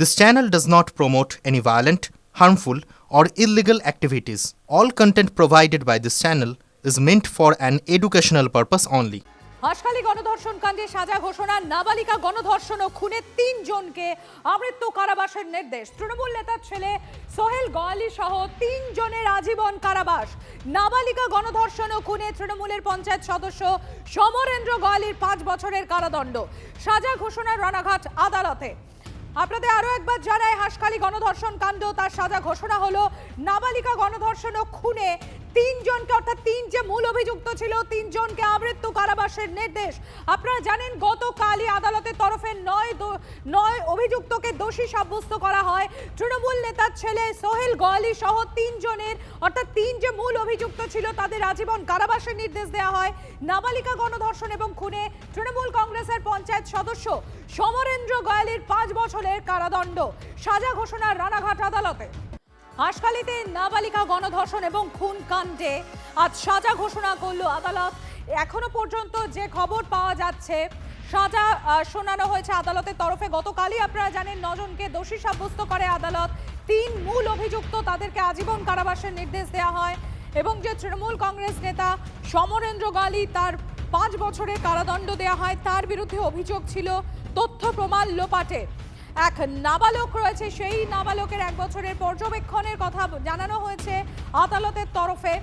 This channel does not promote any violent, harmful, or illegal activities. All content provided by this channel is meant for an educational purpose only. Haskhali গণধর্ষণ কাণ্ডে সাজা ঘোষণা, নাবালিকা গণধর্ষণ ও খুনে 3 জনকে আমৃত্যু কারাবাসের নির্দেশ। তৃণমূল নেতার ছেলে সোহেল গোয়ালি সহ 3 জনের আজীবন কারাবাস। নাবালিকা গণধর্ষণ ও খুনে তৃণমূলের পঞ্চায়েত সদস্য সমরেন্দ্র গোয়ালির 5 বছরের কারাদণ্ড। সাজা ঘোষণা রানাঘাট আদালতে। আপনাদের আরো একবার জানাই, হাসখালী গণধর্ষণ কাণ্ড তার সাজা ঘোষণা হলো। নাবালিকা গণধর্ষণ ও খুনে 3 জনকে, অর্থাৎ 3 যে মূল অভিযুক্ত ছিল, 3 জনকে আমৃত্যু কারাবাসের নির্দেশ। আপনারা জানেন গতকালই আদালতের তরফে 9 অভিযুক্তকে দোষী সাব্যস্ত করা হয়। তৃণমূল নেতার ছেলে সোহেল গোয়ালি সহ 3 জনের, অর্থাৎ 3 যে মূল অভিযুক্ত ছিল তাদের আজীবন কারাবাসের নির্দেশ দেওয়া হয়। নাবালিকা গণধর্ষণ এবং খুনে তৃণমূল কংগ্রেসের পঞ্চায়েত সদস্য সমরেন্দ্র গোয়ালির 5 বছরের কারাদণ্ড। সাজা ঘোষণা রানাঘাট আদালতে। হাসখালীতে নাবালিকা গণধর্ষণ এবং খুন কাণ্ডে আজ সাজা ঘোষণা করল আদালত। এখনো পর্যন্ত যে খবর পাওয়া যাচ্ছে, সাজা শোনানো হয়েছে আদালতের তরফে। গতকালই আপনারা জানেন 9 জনকে দোষী সাব্যস্ত করে আদালত। 3 মূল অভিযুক্ত তাদেরকে আজীবন কারাবাসের নির্দেশ দেওয়া হয় এবং যে তৃণমূল কংগ্রেস নেতা সমরেন্দ্র গোয়ালি তার 5 বছরের কারাদণ্ড দেওয়া হয়। তার বিরুদ্ধে অভিযোগ ছিল তথ্য প্রমাণ লোপাটে। এক নাবালক রয়েছে, সেই নাবালকের 1 বছরের পর্যবেক্ষণের কথা জানানো হয়েছে আদালতের তরফে।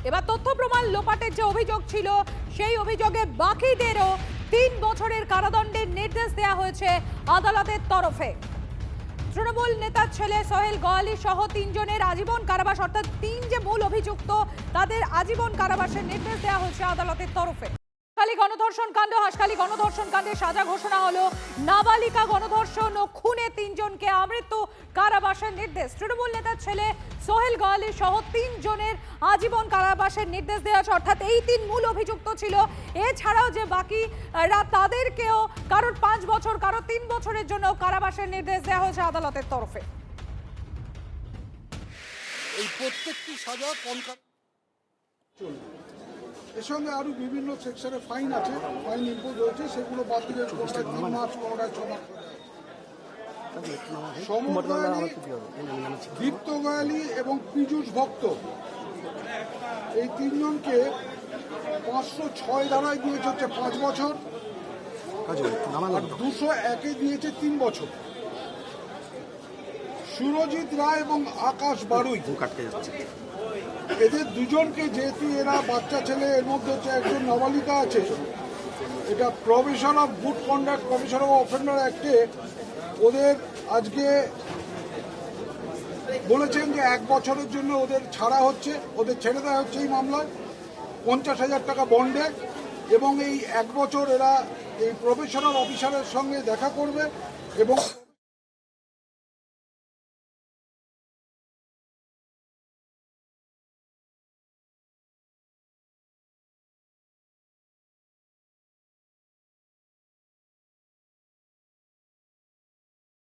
এবার তথ্য প্রমাণ লোপাটের যে অভিযোগ ছিল, সেই অভিযোগে বাকিদেরও 3 বছরের কারাদণ্ডের নির্দেশ দেওয়া হয়েছে আদালতের তরফে। তৃণমূল নেতার ছেলে সোহেল গোয়ালি সহ 3 জনের আজীবন কারাবাস, অর্থাৎ 3 যে মূল অভিযুক্ত তাদের আজীবন কারাবাসের নির্দেশ দেওয়া হয়েছে আদালতের তরফে। হাসখালী গণধর্ষণ কাণ্ডে সাজা ঘোষণা হলো। নাবালিকা গণধর্ষণ ও খুনে 3 জনকে আমৃত্যু কারাবাসের নির্দেশ। তৃণমূল নেতার ছেলে সোহেল গোয়ালি সহ 3 জনের আজীবন কারাবাসের নির্দেশ দেওয়া হয়েছে, অর্থাৎ এই 3 মূল অভিযুক্ত ছিল। এছাড়াও যে বাকিরা তাদেরকেও কারোর 5 বছর, কারোর 3 বছরের জন্য কারাবাসের নির্দেশ দেওয়া হয়েছে আদালতের তরফে। এই প্রত্যেকটি সাজা এর সঙ্গে আরো বিভিন্ন সেকশনে ফাইন আছে, ফাইন ইম্পোজ হয়েছে, সেগুলো বাদ দিয়ে কোনটায় 3 মাস, কোনটায় 6 মাস। দীপ্ত গোয়ালি এবং পীযূষ ভক্ত এই 3 জনকে 506 ধারায় দিয়েছে হচ্ছে 5 বছর, আর 201-এ দিয়েছে 3 বছর। সুরজিৎ রায় এবং আকাশ বারুই, এদের 2 জনকে, যেহেতু এরা বাচ্চা ছেলে, এর মধ্যে হচ্ছে একজন নাবালিকা আছে, এটা provision of good conduct, provision of offender অ্যাক্টে ওদের আজকে বলেছেন যে 1 বছরের জন্য ওদের ছাড়া হচ্ছে, ওদের ছেড়ে দেওয়া হচ্ছে এই মামলায় 50,000 টাকা বন্ডে। এবং এই 1 বছর এরা এই প্রফেশনাল অফিসারের সঙ্গে দেখা করবে এবং